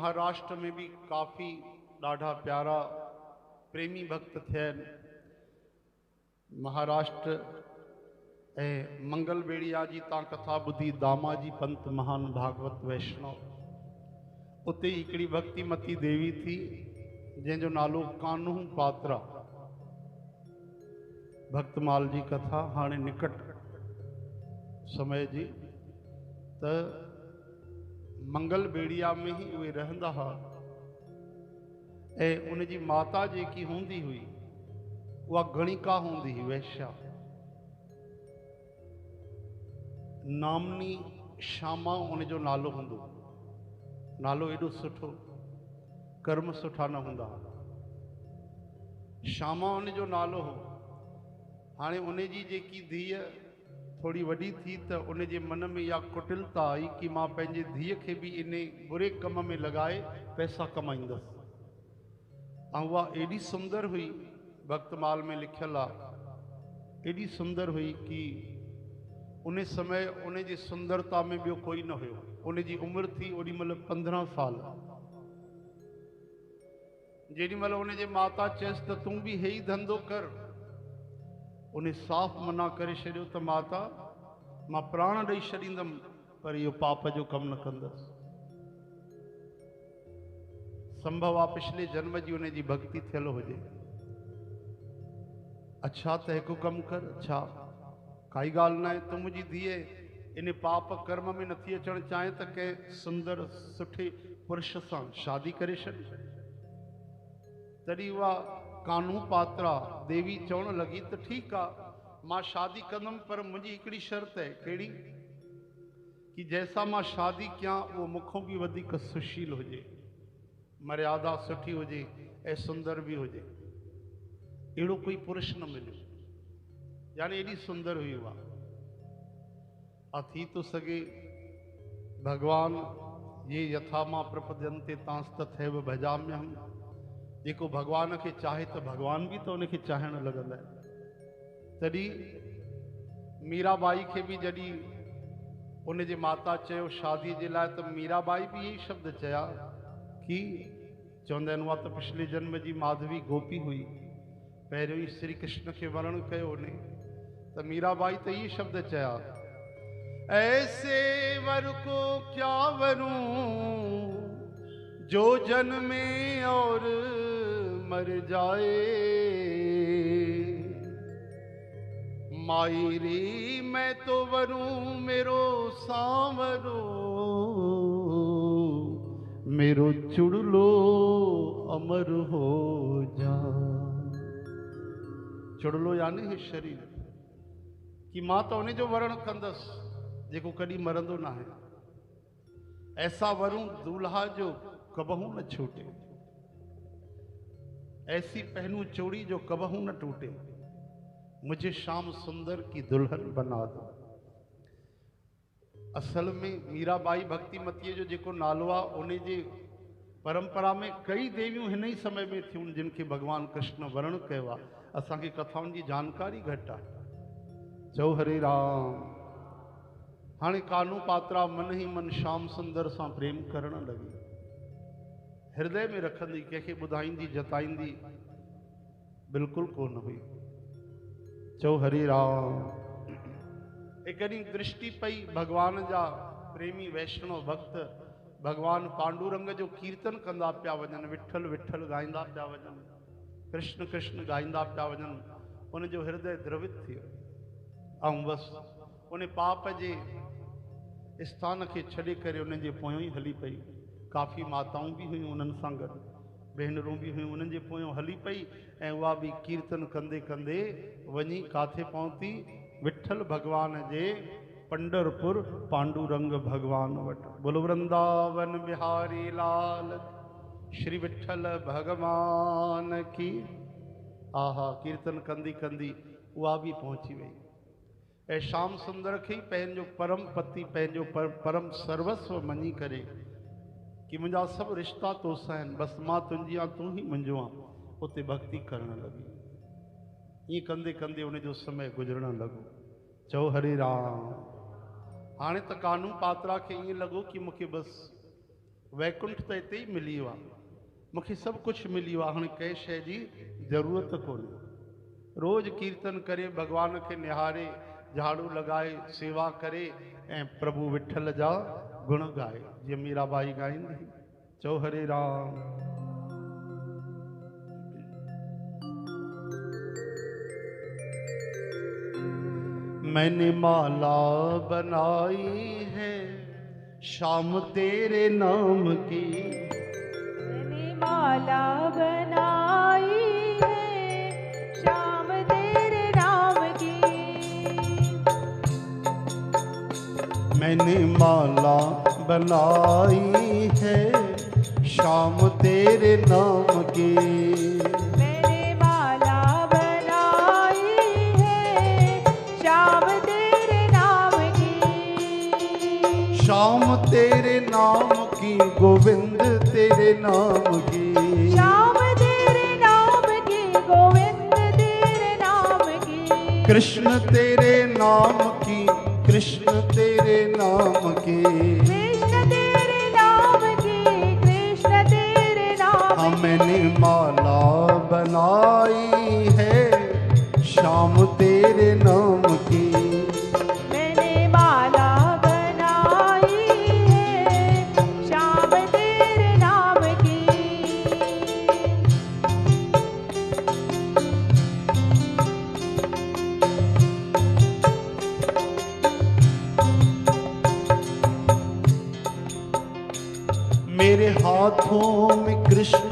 महाराष्ट्र में भी काफ़ी ॾाढा प्यारा प्रेमी भक्त थियनि। महाराष्ट्र मंगल बेड़िया जी ता कथा ॿुधी दामाजी पंत महान भागवत वैष्णव। उते हिकिड़ी भक्तिमती देवी थी जंहिंजो नालो कान्हू पात्रा। भक्तमाल जी कथा हाणे निकट समय जी त मंगल बेड़िया में ही उहे रहंदा हुआ ऐं उनजी माता जेकी हूंदी हुई उहा गणिका हूंदी हुई, वैश्या नामनी श्यामा उनजो नालो हूंदो। नालो एॾो सुठो, कर्म सुठा न हूंदा। श्यामा उनजो नालो हो। हाणे उनजी जेकी धीअ थोड़ी वॾी थी त उनजे मन में इहा कुटिलता आई कि मां पंहिंजे धीअ खे बि इन बुरे कम में लॻाए पैसा कमाईंदसि। ऐं उहा एॾी सुंदर हुई, भक्तमाल में लिखियल आहे, एॾी सुंदर हुई कि उन समय उन जी सुंदरता में ॿियो कोई न हुयो। उन जी उमिरि थी ओॾी महिल 15 साल। जेॾी महिल उनजे माता चयसि त तूं बि हे ई धंधो कर, उन साफ़ मना करे छॾियो त माता मां प्राण ॾेई छॾींदमि पर इहो पाप जो कमु न कंदसि। संभव आहे पिछले जन्म जी उनजी भक्ति थियल हुजे। अच्छा त हिकु कमु कर, अच्छा काई ॻाल्हि न आहे, तूं मुंहिंजी धीअ इन पाप कर्म में नथी अचणु चाहे त कंहिं सुंदर सुठे पुरुष सां शादी करे छॾ। तॾहिं उहा कान्हू पात्रा देवी चवणु लॻी त ठीकु आहे, मां शादी कंदमि पर मुंहिंजी हिकिड़ी शर्त आहे। कहिड़ी? कि जैसा मां शादी कयां उहो मूंखों बि वधीक सुशील हुजे, मर्यादा सुठी हुजे ऐं सुंदर बि हुजे। अहिड़ो कोई पुरुष न मिलियो, यानी एॾी सुंदर हुई उहा। थी थो सघे भगवान ये यथा मां प्रपद्यन्ते तांस्तथैव भजाम्यहम्। जेको भगवान खे चाहे त भगवान बि त उनखे चाहण लॻंदा आहिनि। तॾहिं मीराबाई खे बि जॾहिं उनजे माता चयो शादीअ जे लाइ त मीराबाई बि इहे शब्द चया कि चवंदा आहिनि उहा त पिछले जन्म जी माधवी गोपी हुई, पहिरियों ई श्री कृष्ण खे वरण कयो उन। त मीराबाई त इहे शब्द चया, ऐसे वर को क्या वरूं जो जन्मे और मर जाए, माई रे मैं तो वरूं मेरो सांवरो, मेरो चुड़लो अमर हो जा। चुड़लो यानी हे शरीर, कि मां तो उन जो वरण कंदसि जेको कॾहिं मरंदो न आहे। ऐसा वरूं दूल्हा जो कबहू न छूटे, ऐसी पहनूं चोड़ी जो कबहू न टूटे, मुझे श्याम सुंदर की दुल्हन बना दो। असल में मीराबाई भक्तिमतीअ जो जेको नालो आहे उन जे परंपरा में कई देवियूं हिन ई समय में थियूं जिन खे भगवान कृष्ण वरण कयो आहे। असांखे कथाउनि जी जानकारी घटि आहे। चओ हरे राम। हाणे कान्हू पात्रा मन ही मन श्याम सुंदर सां प्रेम करण लॻी, हृदय में रखंदी, कंहिंखे ॿुधाईंदी जताईंदी बिल्कुलु कोन हुई। चओ हरे राम। हिकु ॾींहुं दृष्टि पई, भगवान जा प्रेमी वैष्णव भक्त भगवान पांडुरंग जो कीर्तन कंदा पिया वञनि, विठल विठल गाईंदा पिया वञनि, कृष्ण कृष्ण गाईंदा पिया वञनि। उनजो हृदय द्रवित थियो ऐं बसि उन पाप जे स्थान खे छॾे करे उनजे पोयों ई हली पई। काफ़ी माताऊं बि हुयूं उन्हनि सां गॾु, भेनरूं बि हुयूं उन्हनि जे पोयों हली पई ऐं उहा बि कीर्तन कंदे कंदे वञी काथे पहुती? विठल भगवान जे पंडरपुर पांडुरंग भगवान वटि। बोलो वृंदावन बिहारी लाल श्री विठल भगवान की। आहा, कीर्तन कंदी कंदी उहा बि पहुची वई ऐं श्याम सुंदर खे पंहिंजो परम पति, पंहिंजो परम सर्वस्व मञी करे कि मुंहिंजा सभु रिश्ता तोसां आहिनि, बसि मां तुंहिंजी आहियां, तूं ही मुंहिंजो आहे, उते भक्ति करणु लॻी। ईअं कंदे कंदे उनजो समय गुज़रणु लॻो। चओ हरे राम। हाणे त कान्हू पात्रा खे ईअं लॻो कि मूंखे बसि वैकुंठ त हिते ई मिली वियो आहे, मूंखे सभु कुझु मिली वियो आहे, हाणे कंहिं शइ जी ज़रूरत कोन्हे। रोज़ कीर्तन करे, भगवान खे निहारे, झाड़ू लॻाए, सेवा करे ऐं प्रभु विठल जा गुण गाए, जीअं मीराबाई ॻाईंदी, चओ हरे राम। मैंने माला बनाई है शाम तेरे नाम की, मैंने माला बनाई है शाम तेरे नाम की। मैंने माला बनाई है शाम तेरे नाम की, मैंने माला बनाई है शाम तेरे नाम की। शाम तेरे नाम की, गोविंद तेरे नाम की, शाम तेरे नाम की, गोविंद तेरे नाम की। कृष्ण तेरे नाम की, कृष्ण तेरे नाम की, कृष्ण तेरे नाम की, कृष्ण तेरे नाम हाँ की। मैंने माला बनाई है शाम तेरे नाम की, मैंने माला बनाई है शाम तेरे नाम की। मेरे हाथों में कृष्ण,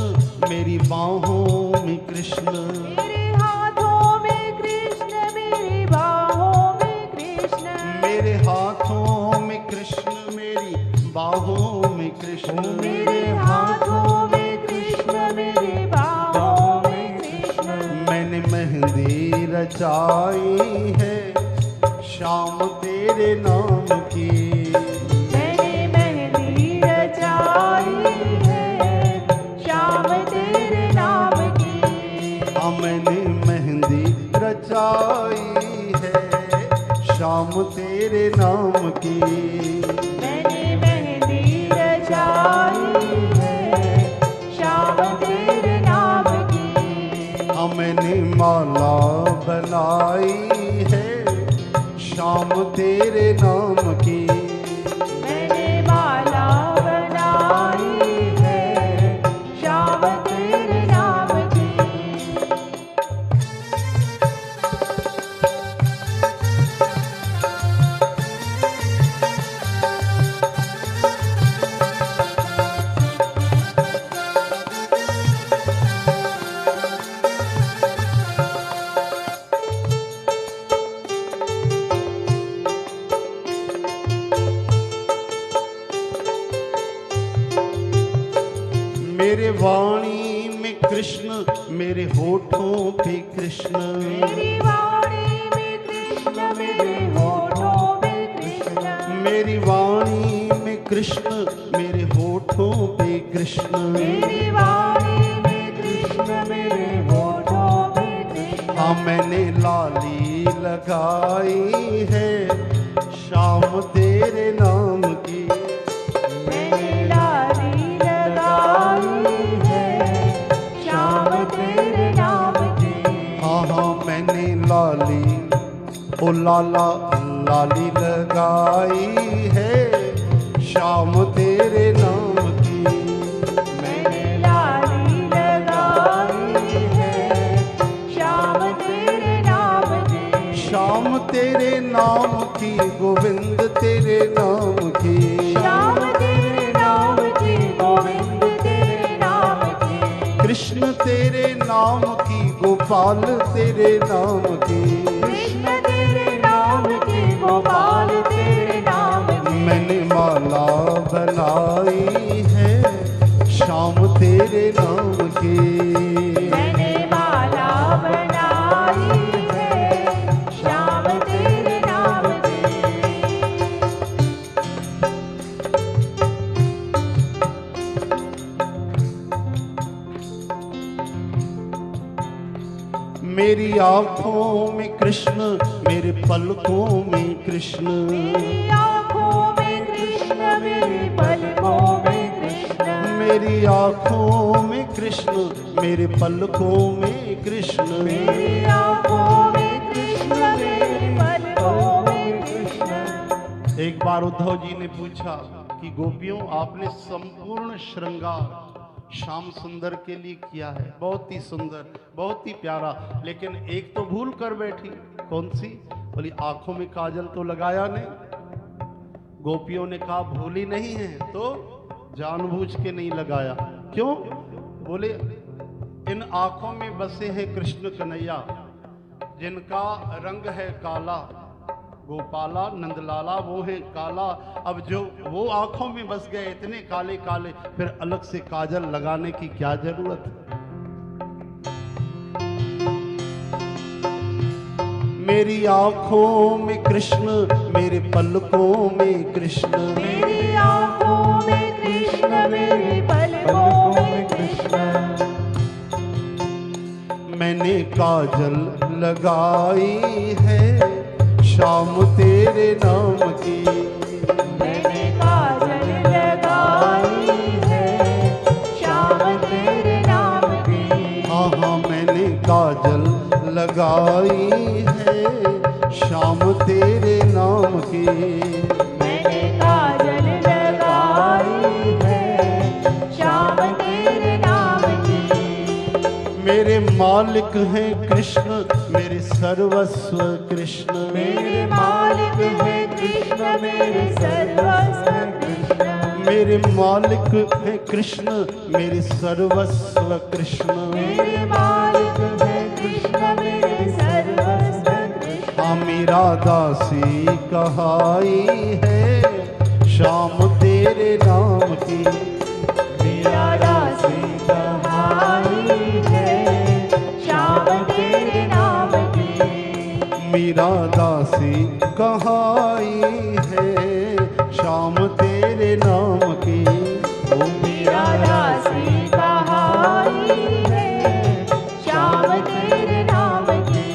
मेरी बाहों में कृष्ण, मेरे हाथों में कृष्ण, मेरी बाहों में कृष्ण। मेरे हाथों में कृष्ण, मेरी बाहों में कृष्ण, मेरे हाथों में कृष्ण, मेरी बाहों में कृष्ण। मैंने मेहंदी रचाई है शाम तेरे नाम की, मैंने मेहंदी रचाई है शाम तेरे नाम की। हाँ मैंने मेहंदी रचाई है शाम तेरे नाम की, मैंने मेहंदी रचाई है शाम तेरे नाम की। हाँ मैंने माला बनाई है शाम तेरे नाम की, मैंने माला बनाई है शाम तेरे नाम की। मेरे वाणी में कृष्ण, मेरे होठों पे कृष्ण, मेरी वाणी में कृष्ण, मेरे होठों में कृष्ण। मेरी वाणी में कृष्ण, मेरे होठों पे कृष्ण, मेरी वाणी में कृष्ण, मेरे होठों में कृष्ण। हाँ मैंने लाली लगाई है शाम तेरे नाम की, मैंने लाली लगाई है शाम तेरे नाम की। हाँ हाँ मैंने लाली ओ लाला लाली लगाई है शाम तेरे नाम की, मैंने लाली लगाई है शाम तेरे नाम की। शाम तेरे नाम की, गोविंद तेरे नाम की, शाम तेरे नाम की, गोविंद तेरे नाम की। कृष्ण तेरे नाम की, गोपाल तेरे नाम की, कृष्ण तेरे नाम की, गोपाल तेरे नाम की। मैंने माला बनाई है शाम तेरे नाम की, मैंने माला बनाई है शाम तेरे नाम की। मेरी आंखों में कृष्ण, मेरे पलकों में कृष्ण, मेरी आँखों में कृष्ण, मेरी पलकों में कृष्ण। मेरी आँखों में कृष्ण, मेरे पलकों में कृष्ण, मेरी आँखों में कृष्ण, मेरे पलकों में कृष्ण। एक बार उद्धव जी ने पूछा कि गोपियों, आपने संपूर्ण श्रृंगार श्याम सुंदर के लिए किया है, बहुत ही सुंदर, बहुत ही प्यारा, लेकिन एक तो भूल कर बैठी। कौन सी? बोली आंखों में काजल तो लगाया नहीं। गोपियों ने कहा भूली नहीं है तो जानबूझ के नहीं लगाया। क्यों? बोले इन आंखों में बसे हैं कृष्ण कन्हैया, जिनका रंग है काला, गोपाला नंदलाला वो है काला। अब जो वो आंखों में बस गए इतने काले काले, फिर अलग से काजल लगाने की क्या जरूरत है? मेरी आंखों में कृष्ण, मेरे पलकों में कृष्ण, मेरी आँखों में कृष्ण, मेरे पलकों में कृष्ण। मैंने काजल लगाई है श्याम तेरे नाम की, मैंने काजल लगाई है श्याम तेरे नाम की। हाँ हाँ मैंने काजल लगाई है श्याम तेरे नाम की। मैंने काजल लगाई है श्याम तेरे नाम की। मेरे मालिक हैं कृष्ण, मेरे सर्वस्व कृष्ण, मेरे मालिक है कृष्ण, मेरे सर्वस्व कृष्ण। मेरे मालिक हैं कृष्ण, मेरे सर्वस्व कृष्ण। मेरे मालिक है कृष्ण, मेरे सर्वस्व कृष्ण। हाँ मेरा दासी कहाई है श्याम तेरे नाम की, मेरा दासी कहाई है श्याम तेरे नाम की। मेरा दासी कहाई है श्याम तेरे नाम की। ओ मेरा दासी कहाई है श्याम तेरे नाम की।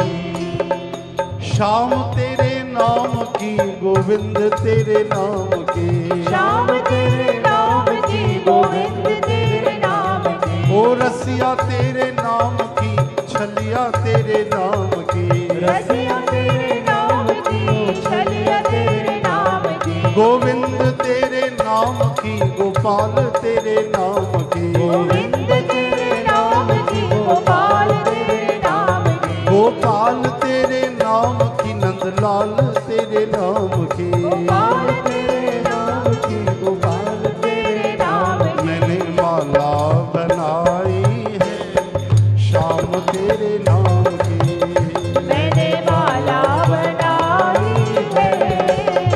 श्याम तेरे नाम की, गोविंद तेरे नाम की, श्याम तेरे नाम की, गोविंद तेरे नाम की। ओ रसिया तेरे नाम की, छलिया तेरे नाम की, रसिया तेरे नाम की, छलिया तेरे नाम की। गोविंद तेरे नाम की, गोपाल तेरे नाम की, गोविंद तेरे नाम की, गोपाल तेरे नाम की। गोपाल तेरे नाम की, नंदलाल तेरे नाम की, गोपाल तेरे नाम की, गोपाल तेरे नाम की। मैंने माला बनाई है श्याम तेरे नाम की, मैंने माला बनाई है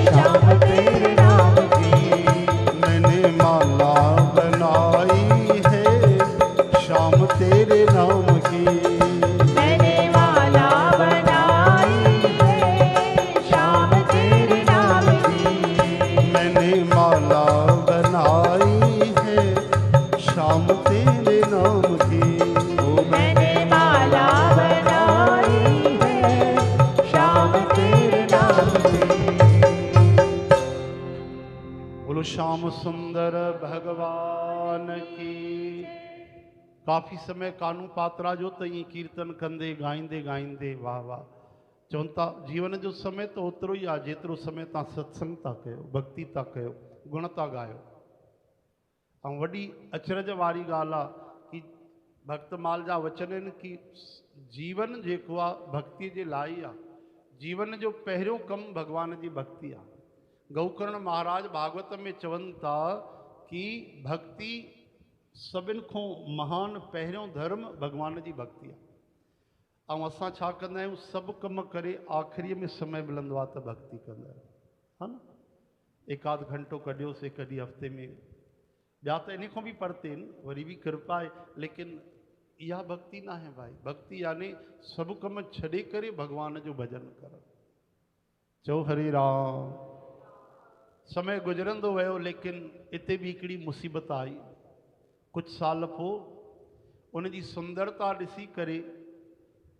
श्याम तेरे नाम की। मैंने माला बनाई है श्याम तेरे नाम की। मैंने माला बनाई है श्याम तेरे नाम की। मैंने माला बनाई है श्याम तेरे नाम की। ओ मैंने माला बनाई है श्याम तेरे नाम की। बोलो श्याम सुंदर भगवान की। काफ़ी समय कानू पात्रा जो तई कीर्तन कंदे गाईंदे गाईंदे वाह वाह चवनि था जीवन जो समय तो ओतिरो ई आहे जेतिरो समय तव्हां सत्संग था कयो, भक्ति था कयो, गुण था गायो। ऐं वॾी अचरज वारी ॻाल्हि आहे कि भक्तमाल जा वचन आहिनि कि जीवन जेको आहे भक्तीअ जे लाइ ई आहे। जीवन जो पहिरियों कमु भॻवान जी भक्ति आहे। गौकर्ण महाराज भागवत में चवनि था कि भक्ति सभिनि खां महान पहिरियों धर्म भॻवान जी भक्ति आहे। ऐं असां छा कंदा आहियूं, सभु कम करे आख़िरीअ में समय मिलंदो आहे त भक्ति कंदा आहियूं, हा न। एकाध घंटो कढियोसीं कॾहिं हफ़्ते में, ॿिया त इन खां बि परते आहिनि, वरी बि कृपा आहे, लेकिन इहा भक्ति न आहे भाई। भक्ति यानी सभु कम छॾे करे भॻवान जो भॼन करणु। चओ हरे राम। समय गुज़रंदो वियो, लेकिन इते बि हिकिड़ी मुसीबत आई। कुछ साल पोइ उन जी सुंदरता ॾिसी करे,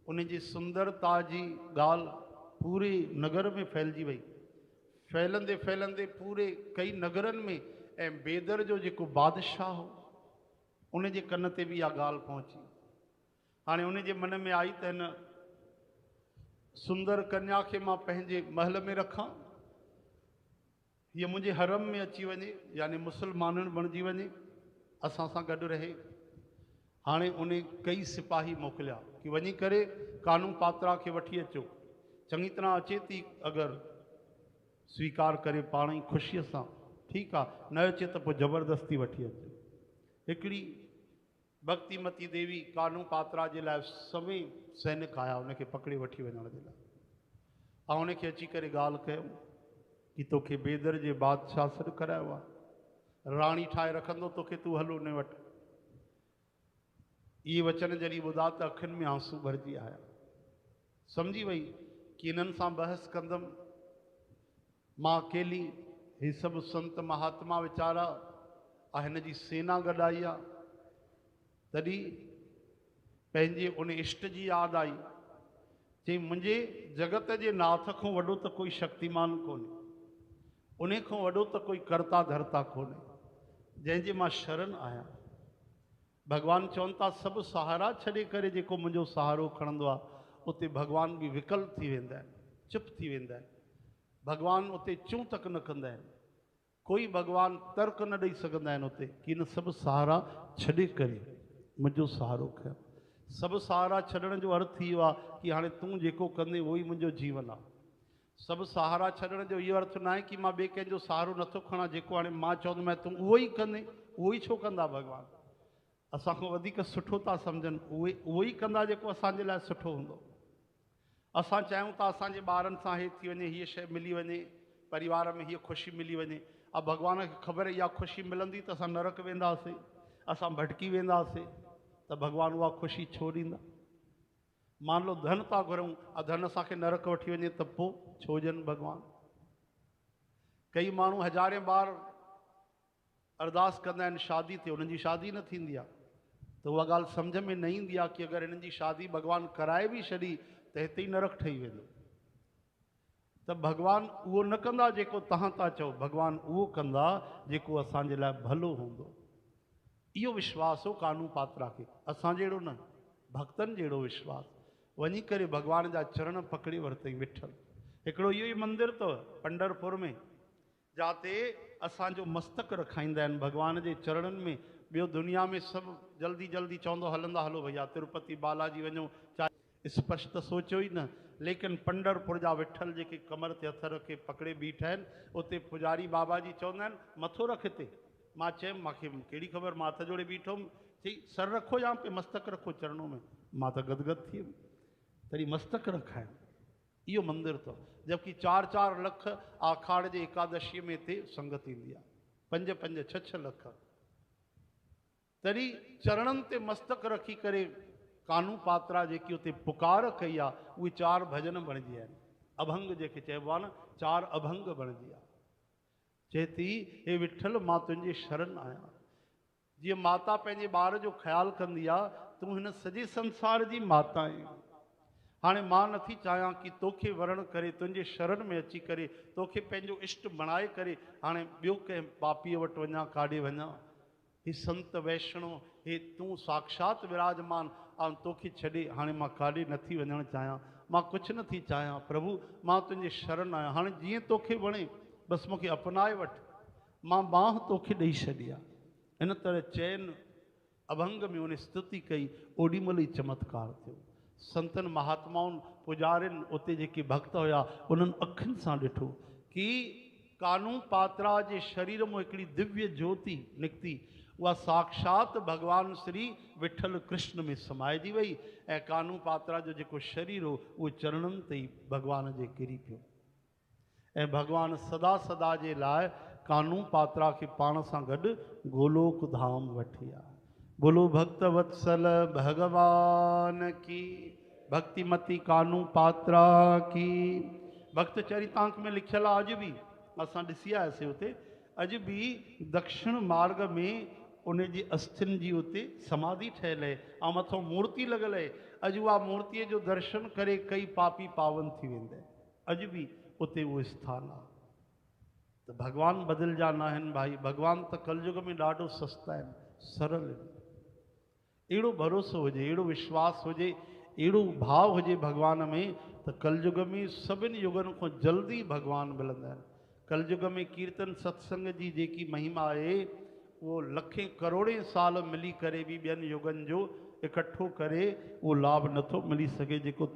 उन जी सुंदरता जी ॻाल्हि पूरे नगर में फैलिजी वई। फैलंदे फैलंदे पूरे कई नगरनि में, ऐं बेदर जो जेको बादशाह हो, उन जे कन ते बि इहा ॻाल्हि पहुची। हाणे उन जे मन में आई त हिन सुंदर कन्या खे मां पंहिंजे महल में रखां, हीअ मुंहिंजे हरम में अची वञे, यानी मुसलमाननि बणिजी वञे, असां सां गॾु रहे। हाणे उन कई सिपाही मोकिलिया कि वञी करे कानू पात्रा खे वठी अचो, चङी तरह अचे थी, अगरि स्वीकार करे पाण ई ख़ुशीअ सां ठीकु आहे, न अचे त पोइ ज़बरदस्ती वठी अचो। हिकिड़ी भक्तिमती देवी कानू पात्रा जे लाइ सभई सैनिक आया उनखे पकड़े वठी वञण जे लाइ, ऐं उनखे अची करे ॻाल्हि कयो कि तोखे बेदर जे बादशाह सॾु करायो आहे, राणी ठाहे रखंदो तोखे, तूं हलो उन वटि। इहे वचन जॾहिं ॿुधा त अखियुनि में आंसू भरिजी आया। सम्झी वई कि इन्हनि सां बहस कंदमि मां अकेली, ही सभु संत महात्मा वीचारा हिन जी सेना गॾु आई आहे। तॾहिं पंहिंजे उन इष्ट जी यादि आई, चई मुंहिंजे जगत जे नाथ खां वॾो त कोई शक्तिमान कोन्हे, उन खां वॾो त कोई कर्ता धर्ता कोन्हे, जंहिंजे मां शरण आहियां। भॻवान चवनि था सभु सहारा छॾे करे जेको मुंहिंजो सहारो खणंदो आहे, उते भॻवान बि विकल थी वेंदा आहिनि, चुप थी वेंदा आहिनि। भॻवान उते चूं तक न कंदा आहिनि, कोई भॻवान तर्क न ॾेई सघंदा आहिनि उते कि इन सभु सहारा छॾे करे मुंहिंजो सहारो खयो। सभु सहारा छॾण जो अर्थ इहो आहे कि हाणे तूं जेको कंदे उहो ई मुंहिंजो जीवन आहे। सभु सहारा छॾण जो इहो अर्थ न आहे कि मां ॿिए कंहिंजो सहारो नथो खणां, जेको हाणे मां चवंदोमांइ तूं उहो ई कंदे, उहो ई छो कंदा भॻवान? असांखां वधीक सुठो था सम्झनि, उहो ई कंदा जेको असांजे लाइ सुठो हूंदो। असां चाहियूं था असांजे ॿारनि सां हे थी वञे, हीअ शइ मिली वञे, परिवार में हीअ ख़ुशी मिली वञे। अब भॻवान खे ख़बर इहा ख़ुशी मिलंदी त असां नरक वेंदासीं, असां भटकी वेंदासीं, त भॻवान उहा ख़ुशी छो ॾींदा? मान लो धन था घुरूं, धन असांखे नरक वठी वञे त पोइ छो ॾियनि भॻवान? कई माण्हू हज़ारे बार अरदास कंदा आहिनि शादी ते, उन्हनि जी शादी न थींदी आहे, त उहा ॻाल्हि सम्झ में न ईंदी आहे कि अगरि हिननि जी शादी भॻवान कराए बि छॾी त हिते ई नरक ठही वेंदो। त भॻवान उहो न कंदा जेको तव्हां था चओ, भॻवान उहो कंदा जेको असांजे लाइ भलो हूंदो। इहो विश्वास हो कानू पात्रा खे, असां जहिड़ो न, भक्तनि जहिड़ो विश्वास। वञी करे भॻवान जा चरण पकड़े वरितई विठल। हिकिड़ो इहो ई मंदिर अथव पंढरपुर में, जाते असांजो मस्तक रखाईंदा आहिनि भॻवान जे चरणनि में। ॿियो दुनिया में सभु जल्दी जल्दी चवंदो हलंदा हलो भैया तिरुपति बालाजी वञो, चाहे स्पष्ट त सोचियो ई न। लेकिन पंढरपुर जा विठल जेके कमर ते हथ रखे पकड़े बीठा आहिनि, उते पुजारी बाबा जी चवंदा आहिनि मथो रख हिते। मां चयुमि मूंखे कहिड़ी ख़बर, मां हथ जोड़े बीठो हुउमि। चई सर रखो या पे मस्तक रखो चरणों में। मां त गदगद थी वियुमि, तॾहिं मस्तक रखाइनि। इहो मंदिर अथव, जबकि 4-4 लख आखाड़ जे एकादशीअ में हिते संगत ईंदी आहे, 5-5, 6-6 लख। तॾहिं चरणनि ते मस्तक रखी करे कानू पात्रा जेकी उते पुकार कई आहे, उहे 4 भजन बणिजी विया आहिनि। अभंग जेके चइबो आहे न, 4 अभंग बणिजी विया। चए थी हे विठल मां तुंहिंजे शरण आहियां। जीअं माता पंहिंजे ॿार जो ख़्यालु कंदी आहे, तूं हिन सॼे संसार जी माता आहीं। हाणे मां नथी चाहियां कि तोखे वरण करे तुंहिंजे शरण में अची करे तोखे पंहिंजो इष्ट बणाए करे हाणे ॿियो कंहिं पापीअ वटि वञा, काॾे वञा। हे संत वैष्णव, हे तूं साक्षात विराजमान, ऐं तोखे छॾे हाणे मां काॾे नथी वञणु चाहियां, मां कुझु नथी चाहियां। प्रभु मां तुंहिंजे शरण आहियां, हाणे जीअं तोखे वणे बसि मूंखे अपनाए वठि, मां बांह तोखे ॾेई छॾी आहे। इन तरह चयनि अभंग में उन स्तुति कई, ओॾी महिल ई चमत्कार थियो। संतनि महात्माउनि पुजारियुनि उते जेके भक्त हुया, उन्हनि अखियुनि सां ॾिठो कि कानू पात्रा जे शरीर में हिकिड़ी दिव्य ज्योति निकिती, उहा साक्षात भगवान श्री विठल कृष्ण में समाइजी वई। ऐं कानू पात्रा जो जेको शरीर हो उहो चरणनि ते ई भगवान जे किरी पियो। ऐं भगवान सदा सदा जे लाइ कानू पात्रा खे पाण सां गॾु गोलोक धाम वठी आया। बोलो भक्त वत्सल भगवान की, भक्तिमती कानू पात्रा की। भक्त चरितांक में लिखियल आहे, अॼु बि असां ॾिसी आयासीं उते, अॼु बि दक्षिण मार्ग में उन जी अस्थियुनि जी उते समाधि ठहियल आहे ऐं मथां मूर्ति लॻल आहे। अॼु उहा मूर्तिअ जो दर्शन करे कई पापी पावन थी वेंदा। अॼु बि उते उहो स्थान आहे। त भगवान बदिलजा न आहिनि भाई, भगवान त कलयुग में ॾाढो सस्ता आहिनि, सरल आहिनि। अहिड़ो भरोसो हुजे, अहिड़ो विश्वास हुजे, अहिड़ो भाव हुजे भगवान में, त कलयुग में सभिनी युगनि खां जल्दी भगवान मिलंदा आहिनि। कलयुग में कीर्तन सत्संग जी जेकी महिमा आहे वो लखें करोड़े साल मिली करे बि ॿियनि युगनि जो इकट्ठो करे उहो लाभ नथो मिली सघे जेको